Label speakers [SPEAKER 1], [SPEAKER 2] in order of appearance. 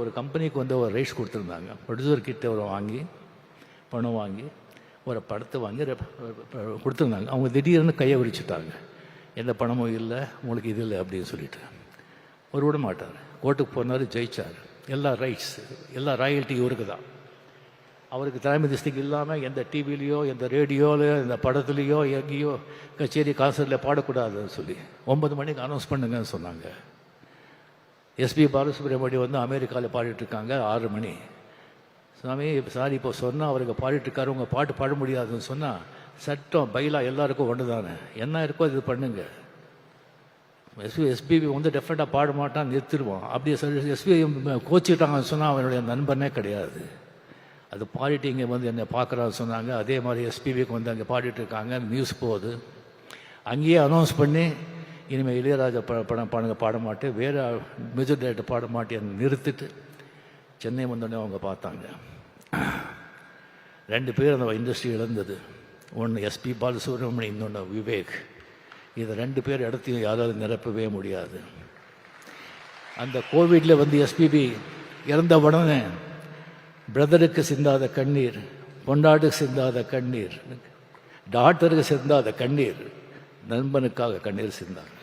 [SPEAKER 1] ஒரு கம்பெனிக்கு வந்து ஒரு ரைட்ஸ் கொடுத்துருந்தாங்க. ப்ரொடியூசர் கிட்ட ஒரு பணம் வாங்கி ஒரு படத்தை வாங்கி கொடுத்துருந்தாங்க. அவங்க திடீர்னு கையை விரிச்சுட்டாங்க. எந்த பணமும் இல்லை, உங்களுக்கு இது இல்லை அப்படின்னு சொல்லிட்டு. ஒரு விட மாட்டார். கோர்ட்டுக்கு போனார், ஜெயிச்சார். எல்லா ரைட்ஸ், எல்லா ராயல்ட்டி இவருக்கு தான். அவருக்கு தலைமை திஸ்திக்கு இல்லாமல் எந்த டிவிலையோ எந்த ரேடியோலையோ எந்த படத்துலேயோ எங்கேயோ கச்சேரி கான்சர்ட்டில் பாடக்கூடாதுன்னு சொல்லி 9 மணிக்கு அனௌன்ஸ் பண்ணுங்கன்னு சொன்னாங்க. எஸ்பி பாலசுப்ரமணியம் வந்து அமெரிக்காவில் பாடிட்டுருக்காங்க. 6 மணி. சாமி சாரி இப்போ சொன்னால் அவருக்கு பாடிட்டுருக்காரு, உங்கள் பாட்டு பாட முடியாதுன்னு சொன்னால் சட்டம் பைலா எல்லாருக்கும் ஒன்று தானே, என்ன இருக்கோ இது பண்ணுங்க. எஸ்பிபி வந்து டெஃபினட்டாக பாட மாட்டான், நிறுத்திடுவான். அப்படியே எஸ்பி கோச்சிட்டாங்கன்னு சொன்னால் அவனுடைய நண்பனே கிடையாது. அது பாடிட்டு இங்கே வந்து என்னை பார்க்குறான்னு சொன்னாங்க. அதே மாதிரி எஸ்பிபிக்கு வந்து அங்கே பாடிட்டுருக்காங்க. நியூஸ் போகுது. அங்கேயே அனௌன்ஸ் பண்ணி இனிமேல் இளையராஜா படங்க பாட மாட்டேன், வேறு மியூசிக் டைரக்டர் பாட மாட்டேன்னு நிறுத்திட்டு சென்னை வந்தோடனே அவங்க பார்த்தாங்க. 2 பேர் அந்த இண்டஸ்ட்ரி இழந்தது. ஒன்று எஸ்பி பாலசுப்ரமணியம், இன்னொன்று விவேக். இது 2 பேர் இடத்தையும் யாராவது நிரப்பவே முடியாது. அந்த கோவிடில் வந்து எஸ்பிபி இறந்த உடனே பிரதருக்கு சிந்தாத கண்ணீர், பொண்டாட்டுக்கு சிந்தாத கண்ணீர், டாக்டருக்கு சிந்தாத கண்ணீர், நண்பனுக்காக கண்ணீர் சிந்தாங்க.